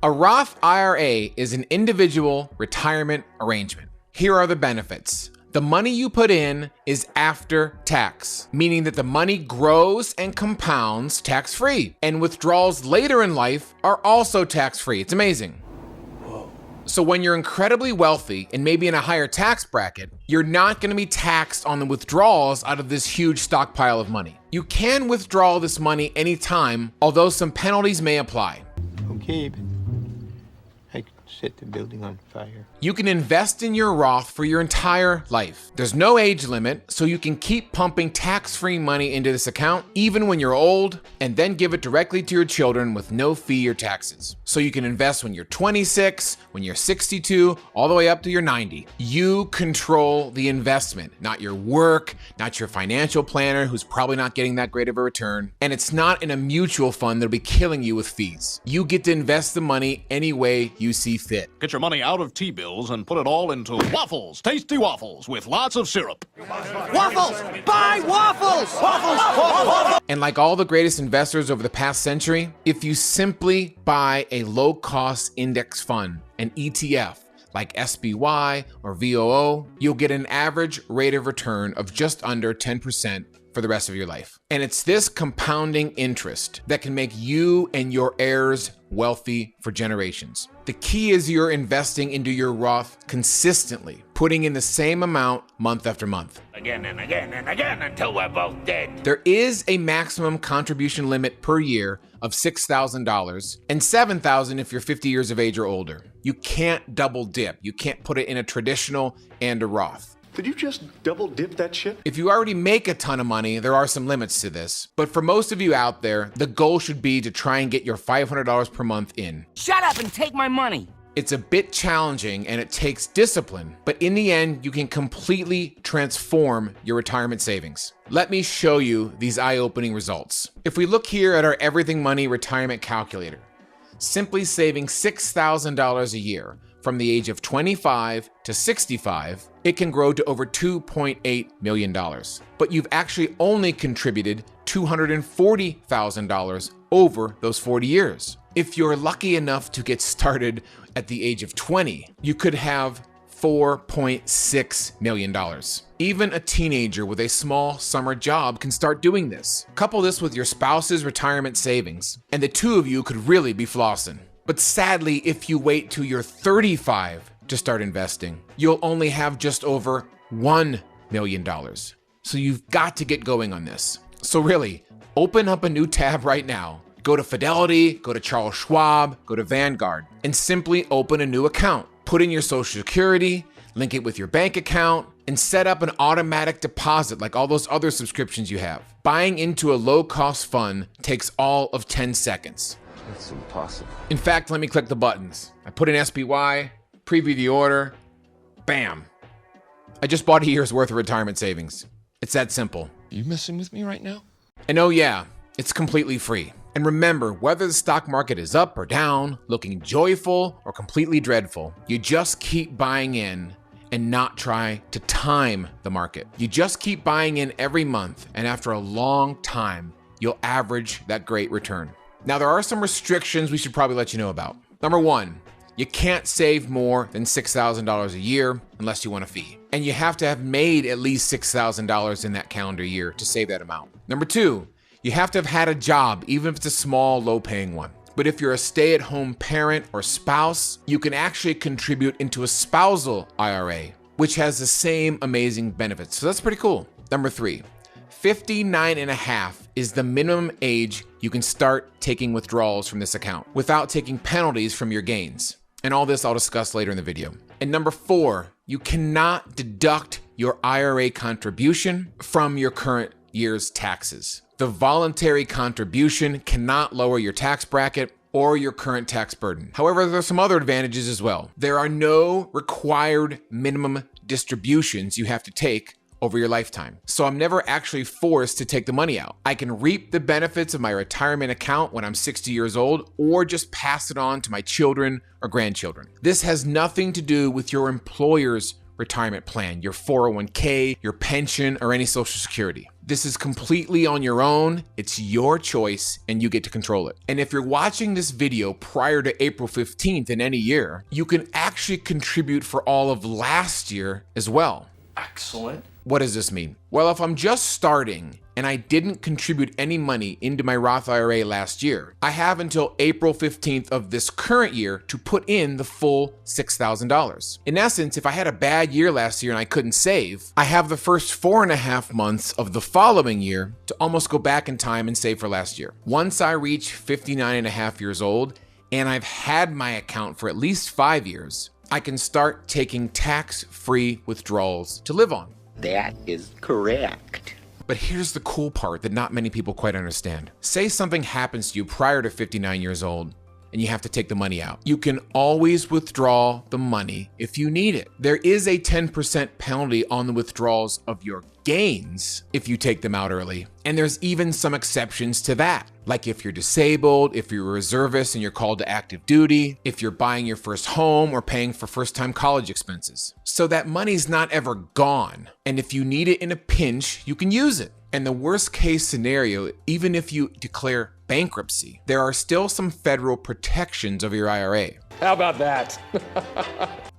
A Roth IRA is an individual retirement arrangement. Here are the benefits. The money you put in is after tax, meaning that the money grows and compounds tax-free, and withdrawals later in life are also tax-free. It's amazing. So when you're incredibly wealthy and maybe in a higher tax bracket, you're not going to be taxed on the withdrawals out of this huge stockpile of money. You can withdraw this money anytime, although some penalties may apply. Okay, but I could set the building on fire. You can invest in your Roth for your entire life. There's no age limit, so you can keep pumping tax-free money into this account even when you're old, and then give it directly to your children with no fee or taxes. So you can invest when you're 26, when you're 62, all the way up to your 90. You control the investment, not your work, not your financial planner who's probably not getting that great of a return, and it's not in a mutual fund that'll be killing you with fees. You get to invest the money any way you see fit. Get your money out of T-bills and put it all into waffles, tasty waffles with lots of syrup. Waffles! Buy waffles! Waffles! And like all the greatest investors over the past century, if you simply buy a low-cost index fund, an ETF, like SPY or VOO, you'll get an average rate of return of just under 10% for the rest of your life. And it's this compounding interest that can make you and your heirs wealthy for generations. The key is you're investing into your Roth consistently, putting in the same amount month after month. Again and again and again until we're both dead. There is a maximum contribution limit per year of $6,000 and $7,000 if you're 50 years of age or older. You can't double dip. You can't put it in a traditional and a Roth. Did you just double dip that shit? If you already make a ton of money, there are some limits to this. But for most of you out there, the goal should be to try and get your $500 per month in. Shut up and take my money. It's a bit challenging and it takes discipline, but in the end, you can completely transform your retirement savings. Let me show you these eye-opening results. If we look here at our Everything Money retirement calculator, simply saving $6,000 a year from the age of 25 to 65, it can grow to over $2.8 million. But you've actually only contributed $240,000 over those 40 years. If you're lucky enough to get started at the age of 20, you could have $4.6 million. Even a teenager with a small summer job can start doing this. Couple this with your spouse's retirement savings, and the two of you could really be flossing. But sadly, if you wait till you're 35 to start investing, you'll only have just over $1 million. So you've got to get going on this. So really, open up a new tab right now. Go to Fidelity, go to Charles Schwab, go to Vanguard, and simply open a new account. Put in your Social Security, link it with your bank account, and set up an automatic deposit like all those other subscriptions you have. Buying into a low-cost fund takes all of 10 seconds. That's impossible. In fact, let me click the buttons. I put in SPY, preview the order, bam. I just bought a year's worth of retirement savings. It's that simple. Are you messing with me right now? And oh yeah, it's completely free. And remember, whether the stock market is up or down, looking joyful or completely dreadful, you just keep buying in and not try to time the market. You just keep buying in every month, and after a long time, you'll average that great return. Now, there are some restrictions we should probably let you know about. Number one, you can't save more than $6,000 a year unless you want a fee. And you have to have made at least $6,000 in that calendar year to save that amount. Number two, you have to have had a job, even if it's a small, low-paying one. But if you're a stay-at-home parent or spouse, you can actually contribute into a spousal IRA, which has the same amazing benefits. So that's pretty cool. Number three, 59 and a half is the minimum age you can start taking withdrawals from this account without taking penalties from your gains. And all this I'll discuss later in the video. And number four, you cannot deduct your IRA contribution from your current year's taxes. The voluntary contribution cannot lower your tax bracket or your current tax burden. However, there are some other advantages as well. There are no required minimum distributions you have to take over your lifetime. So I'm never actually forced to take the money out. I can reap the benefits of my retirement account when I'm 60 years old, or just pass it on to my children or grandchildren. This has nothing to do with your employer's retirement plan, your 401k, your pension, or any social security. This is completely on your own. It's your choice and you get to control it. And if you're watching this video prior to April 15th in any year, you can actually contribute for all of last year as well. Excellent. What does this mean? Well, if I'm just starting and I didn't contribute any money into my Roth IRA last year, I have until April 15th of this current year to put in the full $6,000. In essence, if I had a bad year last year and I couldn't save, I have the first 4.5 months of the following year to almost go back in time and save for last year. Once I reach 59.5 years old and I've had my account for at least 5 years, I can start taking tax-free withdrawals to live on. That is correct. But here's the cool part that not many people quite understand. Say something happens to you prior to 59 years old and you have to take the money out. You can always withdraw the money if you need it. There is a 10% penalty on the withdrawals of your gains if you take them out early. And there's even some exceptions to that. Like if you're disabled, if you're a reservist and you're called to active duty, if you're buying your first home or paying for first-time college expenses. So that money's not ever gone. And if you need it in a pinch, you can use it. And the worst case scenario, even if you declare bankruptcy, there are still some federal protections of your IRA. How about that?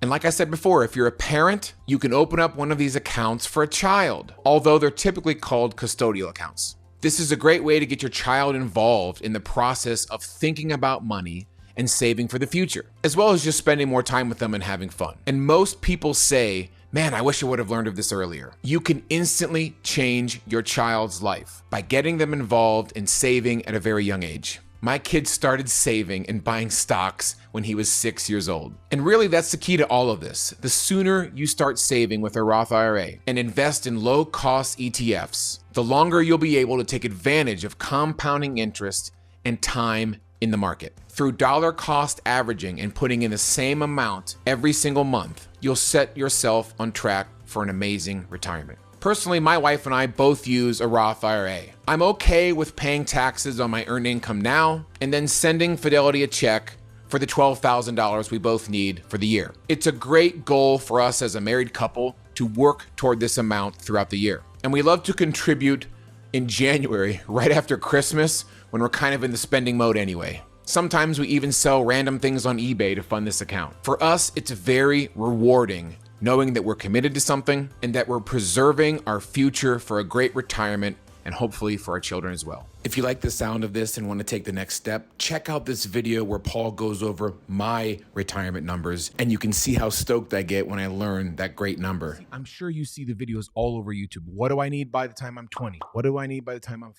And like I said before, if you're a parent, you can open up one of these accounts for a child, although they're typically called custodial accounts. This is a great way to get your child involved in the process of thinking about money and saving for the future, as well as just spending more time with them and having fun. And most people say, man, I wish I would have learned of this earlier. You can instantly change your child's life by getting them involved in saving at a very young age. My kid started saving and buying stocks when he was 6 years old. And really, that's the key to all of this. The sooner you start saving with a Roth IRA and invest in low-cost ETFs, the longer you'll be able to take advantage of compounding interest and time in the market. Through dollar cost averaging and putting in the same amount every single month, you'll set yourself on track for an amazing retirement. Personally, my wife and I both use a Roth IRA. I'm okay with paying taxes on my earned income now and then sending Fidelity a check for the $12,000 we both need for the year. It's a great goal for us as a married couple to work toward this amount throughout the year. And we love to contribute in January, right after Christmas, when we're kind of in the spending mode anyway. Sometimes we even sell random things on eBay to fund this account. For us, it's very rewarding knowing that we're committed to something and that we're preserving our future for a great retirement and hopefully for our children as well. If you like the sound of this and want to take the next step, check out this video where Paul goes over my retirement numbers and you can see how stoked I get when I learn that great number. I'm sure you see the videos all over YouTube. What do I need by the time I'm 20? What do I need by the time I'm 30?